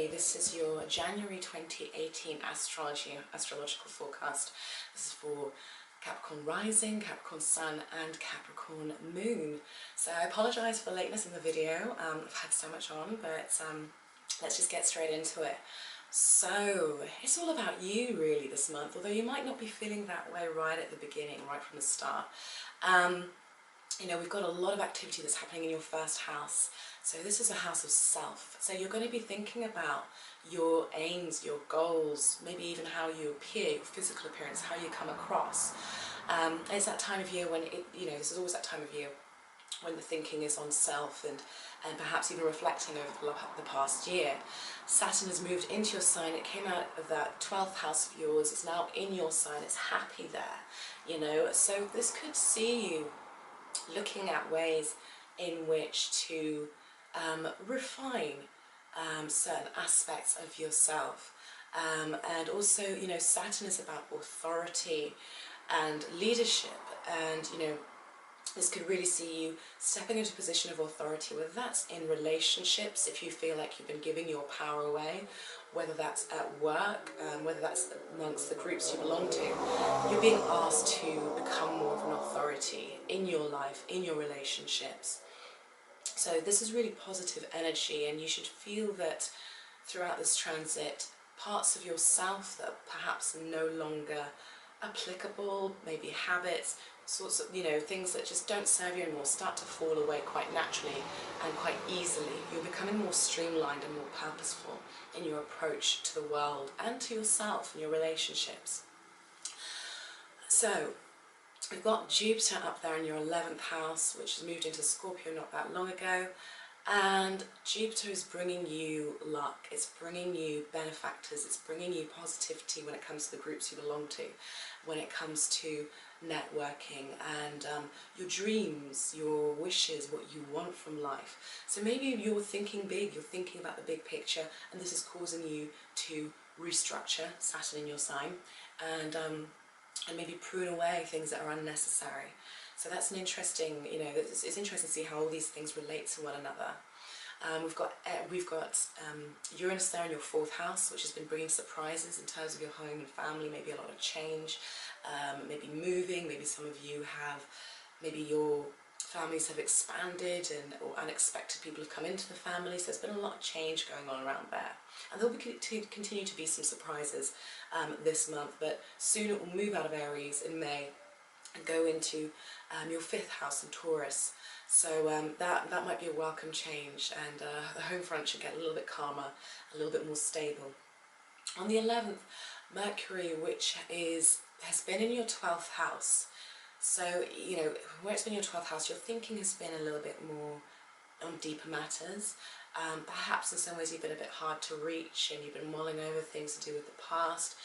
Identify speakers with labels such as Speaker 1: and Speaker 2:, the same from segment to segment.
Speaker 1: January. This is your January 2018 astrological forecast. This is for Capricorn rising, Capricorn sun and Capricorn moon. So I apologise for the lateness in the video. I've had so much on, but let's just get straight into it. So it's all about you really this month, although you might not be feeling that way right at the beginning, right from the start. You know, we've got a lot of activity that's happening in your first house. So this is a house of self. So you're going to be thinking about your aims, your goals, maybe even how you appear, your physical appearance, how you come across. It's that time of year when this is always that time of year when the thinking is on self and perhaps even reflecting over the past year. Saturn has moved into your sign. It came out of that 12th house of yours. It's now in your sign. It's happy there, you know. So this could see you looking at ways in which to refine certain aspects of yourself, and also, you know, Saturn is about authority and leadership, and you know, this could really see you stepping into a position of authority, whether that's in relationships, if you feel like you've been giving your power away, whether that's at work, whether that's amongst the groups you belong to. You're being asked to become more of an authority in your life, in your relationships. So this is really positive energy, and you should feel that throughout this transit, parts of yourself that are perhaps no longer applicable, maybe habits, sorts of, you know, things that just don't serve you anymore, start to fall away quite naturally and quite easily. You're becoming more streamlined and more purposeful in your approach to the world and to yourself and your relationships. So we've got Jupiter up there in your 11th house, which has moved into Scorpio not that long ago. And Jupiter is bringing you luck, it's bringing you benefactors, it's bringing you positivity when it comes to the groups you belong to, when it comes to networking and your dreams, your wishes, what you want from life. So maybe you're thinking big, you're thinking about the big picture, and this is causing you to restructure, Saturn in your sign, and maybe prune away things that are unnecessary. So that's an interesting, you know, it's interesting to see how all these things relate to one another. We've got Uranus there in your 4th house, which has been bringing surprises in terms of your home and family, maybe a lot of change, maybe moving, maybe some of you have, maybe your families have expanded or unexpected people have come into the family, so there's been a lot of change going on around there. And there will continue to be some surprises this month, but soon it will move out of Aries in May and go into your 5th house in Taurus. So that might be a welcome change, and the home front should get a little bit calmer, a little bit more stable. On the 11th, Mercury, which has been in your 12th house. So, you know, where it's been in your 12th house, your thinking has been a little bit more on deeper matters. Perhaps in some ways you've been a bit hard to reach and you've been mulling over things to do with the past.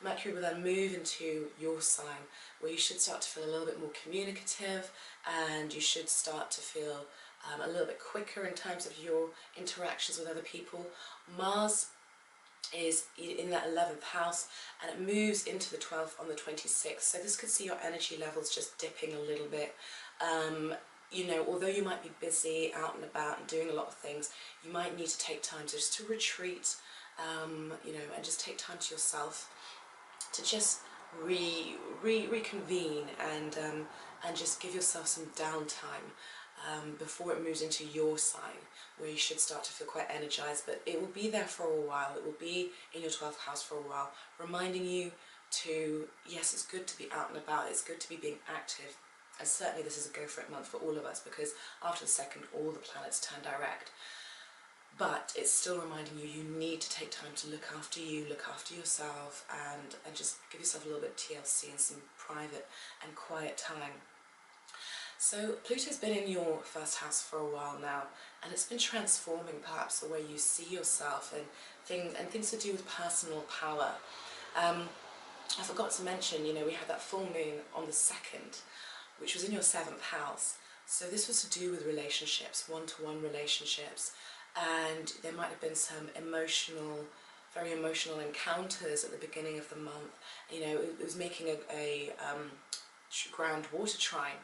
Speaker 1: Mercury will then move into your sign, where you should start to feel a little bit more communicative, and you should start to feel a little bit quicker in terms of your interactions with other people. Mars is in that 11th house, and it moves into the 12th on the 26th. So this could see your energy levels just dipping a little bit. You know, although you might be busy out and about and doing a lot of things, you might need to take time just to retreat, you know, and just take time to yourself, to just reconvene and just give yourself some downtime before it moves into your sign, where you should start to feel quite energized. But it will be there for a while, it will be in your 12th house for a while, reminding you to, yes, it's good to be out and about, it's good to be being active, and certainly this is a go for it month for all of us, because after the 2nd all the planets turn direct. But it's still reminding you, you need to take time to look after you, look after yourself, and just give yourself a little bit of TLC and some private and quiet time. So Pluto's been in your 1st house for a while now, and it's been transforming perhaps the way you see yourself and things to do with personal power. I forgot to mention, you know, we had that full moon on the 2nd, which was in your 7th house. So this was to do with relationships, one-to-one relationships. And there might have been some very emotional encounters at the beginning of the month. You know, it was making a ground water trine.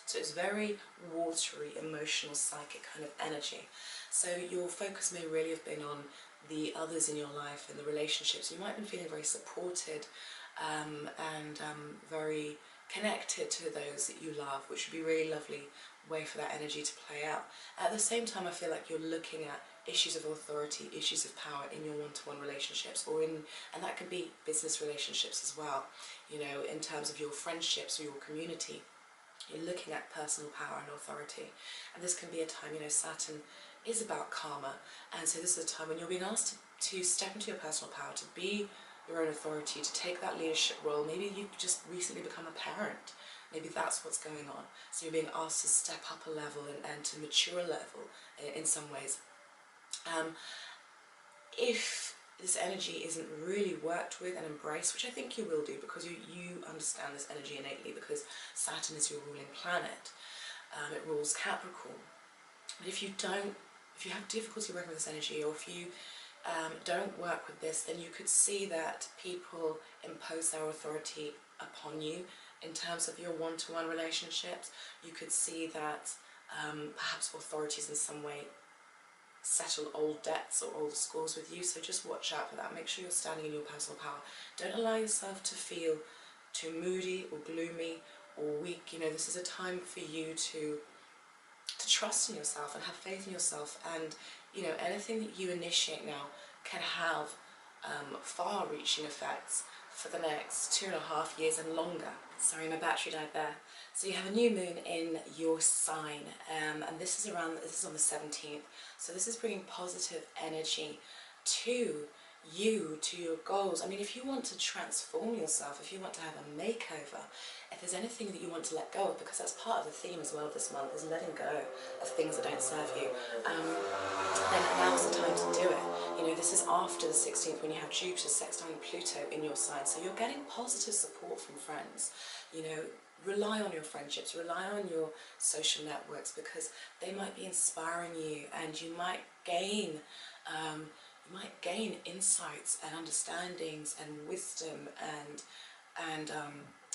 Speaker 1: So it's very watery, emotional, psychic kind of energy. So your focus may really have been on the others in your life and the relationships. You might have been feeling very supported and very connected to those that you love, which would be a really lovely way for that energy to play out. At the same time, I feel like you're looking at issues of authority, issues of power in your one-to-one relationships, and that can be business relationships as well. You know, in terms of your friendships or your community, you're looking at personal power and authority. And this can be a time, you know, Saturn is about karma, and so this is a time when you're being asked to step into your personal power, to be your own authority, to take that leadership role. Maybe you've just recently become a parent. Maybe that's what's going on. So you're being asked to step up a level and to mature a level in some ways. If this energy isn't really worked with and embraced, which I think you will do because you understand this energy innately, because Saturn is your ruling planet. It rules Capricorn. But if you have difficulty working with this energy, or if you don't work with this, then you could see that people impose their authority upon you in terms of your one-to-one relationships. You could see that perhaps authorities in some way settle old debts or old scores with you, so just watch out for that. Make sure you're standing in your personal power. Don't allow yourself to feel too moody or gloomy or weak. You know, this is a time for you to trust in yourself and have faith in yourself, and you know, anything that you initiate now can have far-reaching effects for the next 2.5 years and longer. Sorry, my battery died there. So you have a new moon in your sign, and this is on the 17th. So this is bringing positive energy to you, to your goals. I mean, if you want to transform yourself, if you want to have a makeover, if there's anything that you want to let go of, because that's part of the theme as well this month, is letting go of things that don't serve you, then now's the time to do it. You know, this is after the 16th, when you have Jupiter sextiling Pluto in your sign, so you're getting positive support from friends. You know, rely on your friendships, rely on your social networks, because they might be inspiring you, and you might gain insights and understandings and wisdom and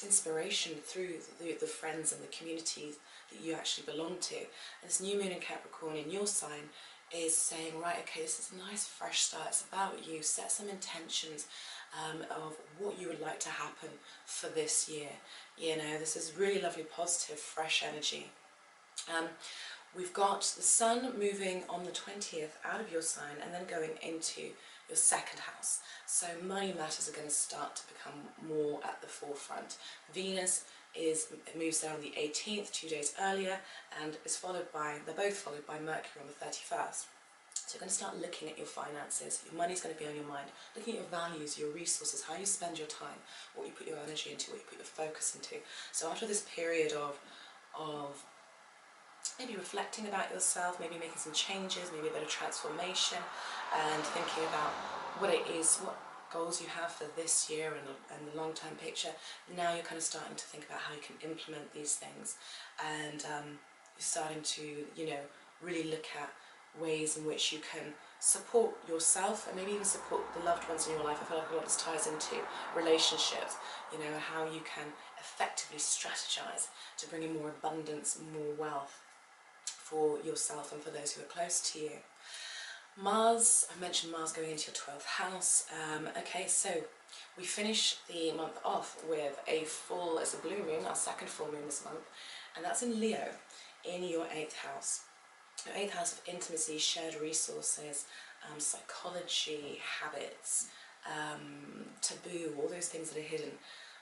Speaker 1: inspiration through the friends and the communities that you actually belong to. And this new moon in Capricorn in your sign is saying, right, okay, this is a nice fresh start. It's about you. Set some intentions of what you would like to happen for this year. You know, this is really lovely, positive, fresh energy. We've got the sun moving on the 20th out of your sign and then going into your second house. So money matters are going to start to become more at the forefront. Venus moves there on the 18th, 2 days earlier, and they're both followed by Mercury on the 31st. So you're going to start looking at your finances. Your money's going to be on your mind, looking at your values, your resources, how you spend your time, what you put your energy into, what you put your focus into. So after this period of maybe reflecting about yourself, maybe making some changes, maybe a bit of transformation, and thinking about what it is, what goals you have for this year and the long-term picture, now you're kind of starting to think about how you can implement these things, and you're starting to, you know, really look at ways in which you can support yourself and maybe even support the loved ones in your life. I feel like a lot of this ties into relationships, you know, how you can effectively strategize to bring in more abundance, more wealth for yourself and for those who are close to you. Mars, I mentioned Mars going into your 12th house. Okay, so we finish the month off with it's a blue moon, our second full moon this month, and that's in Leo, in your 8th house. Your 8th house of intimacy, shared resources, psychology, habits, taboo, all those things that are hidden.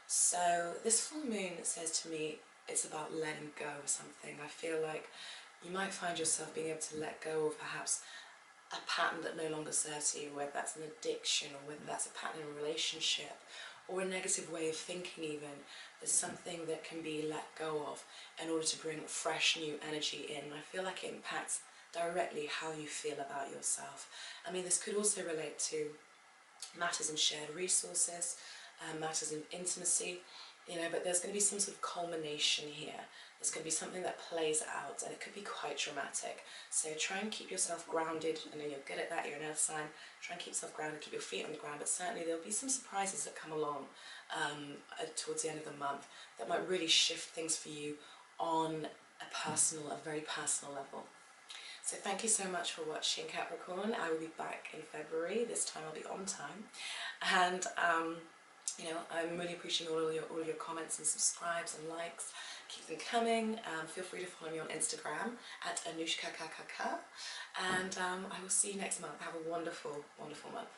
Speaker 1: So this full moon says to me, it's about letting go of something. I feel like you might find yourself being able to let go of perhaps a pattern that no longer serves you, whether that's an addiction or whether that's a pattern in a relationship or a negative way of thinking even. There's something that can be let go of in order to bring fresh new energy in. I feel like it impacts directly how you feel about yourself. I mean, this could also relate to matters in shared resources, matters in intimacy, you know, but there's going to be some sort of culmination here. There's going to be something that plays out, and it could be quite dramatic. So try and keep yourself grounded. I know you're good at that, you're an earth sign. Try and keep yourself grounded, keep your feet on the ground, but certainly there'll be some surprises that come along towards the end of the month that might really shift things for you on a very personal level. So thank you so much for watching, Capricorn. I will be back in February. This time I'll be on time. And you know, I'm really appreciating all of your comments and subscribes and likes. Keep them coming. Feel free to follow me on Instagram at anushkakkk. And I will see you next month. Have a wonderful, wonderful month.